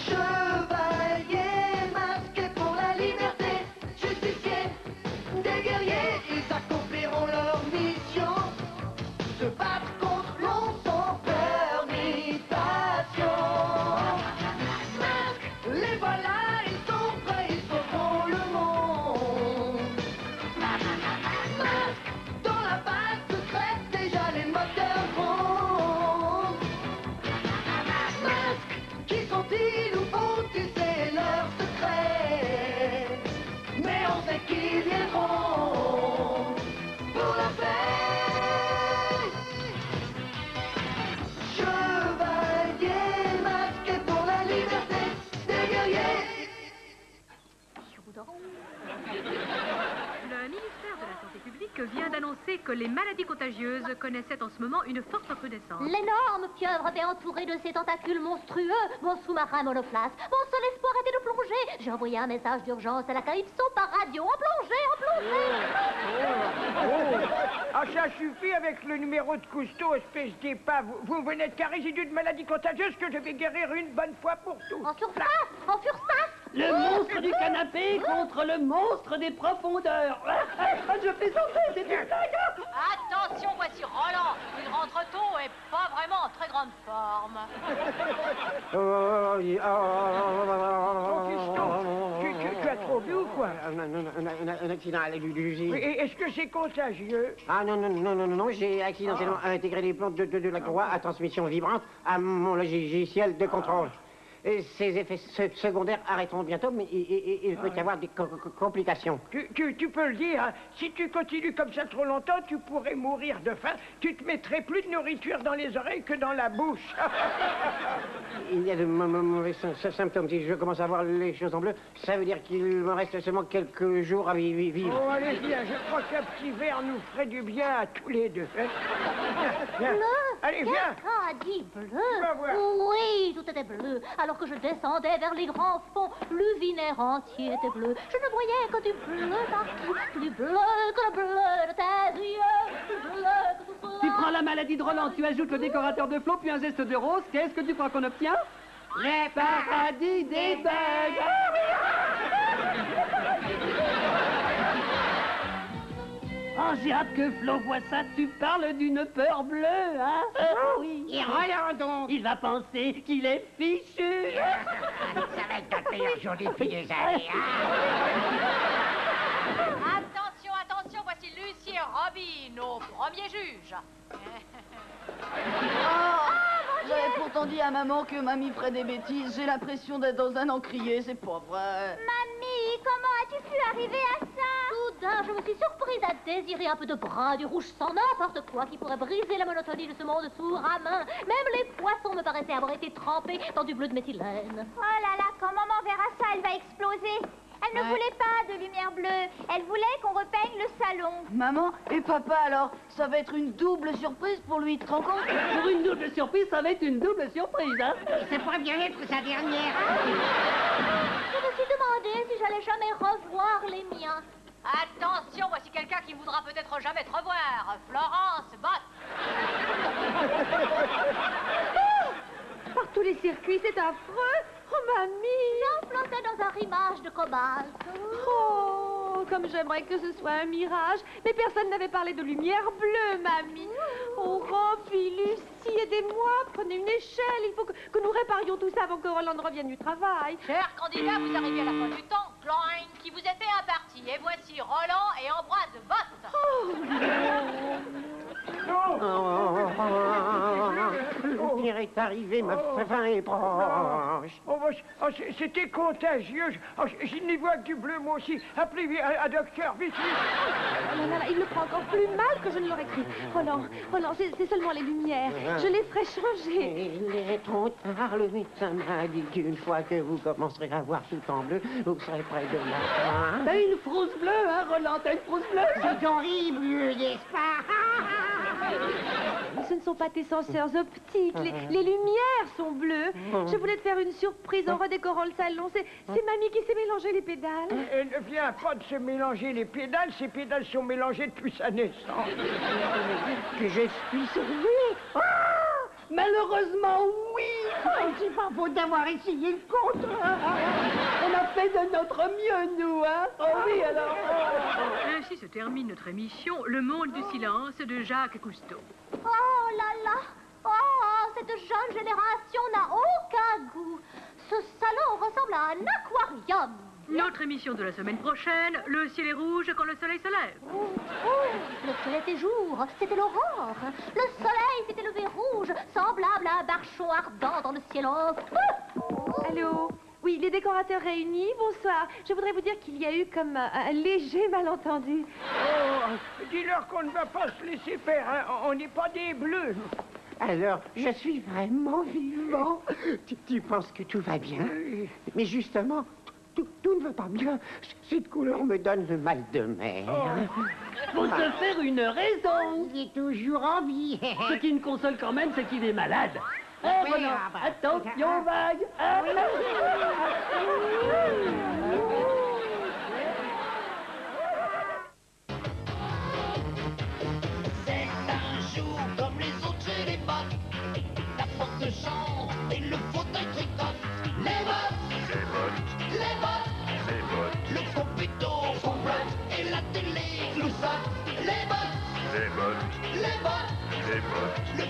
Chevalier masqué pour la liberté, justicier, des guerriers, ils accompliront leur mission, se battre contre l'ombre sans peur ni passion. Masque, les voilà, ils sont prêts, ils sauveront le monde. Masque, dans la base secrète, déjà les moteurs grondent. Masque, qui sont-ils ou faut-ils, c'est leur secret. Mais on sait qu'ils viendront pour la paix. Chevalier masqué pour la liberté, des guerriers. Le ministère de la Santé publique vient d'annoncer que les maladies contagieuses connaissaient en ce moment une forte recrudescence. L'énorme pieuvre avait entouré de ses tentacules monstrueux mon sous-marin monoplace. Mon seul espoir était de plonger. J'ai envoyé un message d'urgence à la Calypso par radio. En plongée, en plongée. Ah, ça suffit avec le numéro de Cousteau, espèce d'épave. Vous venez de qu'un résidu de maladie contagieuse que je vais guérir une bonne fois pour toutes. En surface, en surface. Le monstre du canapé contre le monstre des profondeurs. Je plaisantais, c'est une blague. Attention, voici Roland. Il rentre tôt et pas vraiment en très grande forme. Tu as trop bu ou quoi? Un accident à Oui, est-ce que c'est contagieux? Ah non, j'ai accidentellement intégré les plantes de la courroie à transmission vibrante à mon logiciel de contrôle. Et ces effets secondaires arrêteront bientôt, mais il peut y avoir des complications. Tu peux le dire, hein. Si tu continues comme ça trop longtemps, tu pourrais mourir de faim. Tu te mettrais plus de nourriture dans les oreilles que dans la bouche. Il y a de mauvais symptômes. Si je commence à voir les choses en bleu, ça veut dire qu'il me reste seulement quelques jours à vivre. Oh, allez, viens, je crois qu'un petit verre nous ferait du bien à tous les deux. Viens. Bleu. Allez, viens. Quelqu'un a dit bleu. Tu vas voir. Oui, tout était bleu. Alors que je descendais vers les grands fonds, l'uvinaire entier était bleu. Je ne voyais que du bleu partout. Plus bleu que le bleu de tes yeux. Plus bleu que tout cela. Tu prends la maladie de Roland, tu ajoutes le décorateur de flot, puis un zeste de rose. Qu'est-ce que tu crois qu'on obtient? Les paradis des bugs. Oh, j'ai hâte que Flo voit ça. Tu parles d'une peur bleue, hein? Oui. Et Roland donc. Il va penser qu'il est fichu. Ça va être ta meilleure journée depuis des années, hein? Attention, attention, voici Lucie et Robin, nos premiers juges. J'avais pourtant dit à maman que mamie ferait des bêtises. J'ai l'impression d'être dans un encrier, c'est pas vrai. Mamie, comment as-tu pu arriver à ça? Soudain, je me suis surprise à désirer un peu de brun, du rouge sans n'importe quoi qui pourrait briser la monotonie de ce monde sourd à main. Même les poissons me paraissaient avoir été trempés dans du bleu de méthylène. Oh là là, quand maman verra ça, elle va exploser. Elle ne voulait pas de lumière bleue. Elle voulait qu'on repeigne le salon. Maman et papa, alors, ça va être une double surprise pour lui, tu te rends compte? Pour une double surprise, ça va être une double surprise, hein? Ça pourrait bien être sa dernière. Je me suis demandé si j'allais jamais revoir les miens. Attention, voici quelqu'un qui voudra peut-être jamais te revoir. Florence Bott. Par tous les circuits, c'est affreux. Oh, mamie! J'en flottais dans un rimage de cobalt. Oh, comme j'aimerais que ce soit un mirage. Mais personne n'avait parlé de lumière bleue, mamie. Oh, Robbie, Lucie, aidez-moi. Prenez une échelle. Il faut que nous réparions tout ça avant que Roland ne revienne du travail. Chers candidats, vous arrivez à la fin du temps. Gloin, qui vous était imparti. Et voici Roland et Ambroise Bott. Le pire est arrivé, ma fin est proche. C'était contagieux. Je n'y vois que du bleu, moi aussi. Appelez un docteur, vite, vite. Oh là là, il le prend encore plus mal que je ne l'aurais cru. Roland, c'est seulement les lumières. Je les ferai changer. Il est trop tard, le médecin m'a dit qu'une fois que vous commencerez à voir tout en bleu, vous serez près de la fin. T'as une frousse bleue, hein, Roland? T'as une frousse bleue? C'est horrible, n'est-ce pas? Ce ne sont pas tes senseurs optiques. Les lumières sont bleues. Je voulais te faire une surprise en redécorant le salon. C'est mamie qui s'est mélangé les pédales. Elle ne vient pas de se mélanger les pédales. Ces pédales sont mélangées depuis sa naissance. Que je suis sauvé. Malheureusement, oui! c'est pas faute d'avoir essayé le contrat. On a fait de notre mieux, nous, hein? Oh oui, alors. Ainsi se termine notre émission Le Monde du Silence de Jacques Cousteau. Oh là là! Oh, cette jeune génération n'a aucun goût. Ce salon ressemble à un aquarium. Notre émission de la semaine prochaine, Le ciel est rouge quand le soleil se lève. Oh, le ciel était jour, c'était l'aurore. Le soleil s'était levé rouge, semblable à un barchon ardent dans le ciel off. Allô? Oui, les décorateurs réunis, bonsoir. Je voudrais vous dire qu'il y a eu comme un léger malentendu. Oh, dis-leur qu'on ne va pas se laisser faire, hein. On n'est pas des bleus. Alors, je suis vraiment vivant. Tu penses que tout va bien? Mais justement, tout ne va pas bien. Cette couleur me donne le mal de mer. Faut se faire une raison. Il est toujours en vie. Ce qui me console quand même, c'est qu'il est malade. Oui, Voilà. ah bah. Attention, vague. C'est un jour comme les autres chez les bottes. La porte chante et le fauteuil tricote. Les bottes, les bottes, les bottes. Le computer complote et la télé nous saute. Les bottes, les bottes, les bottes, les bottes. Le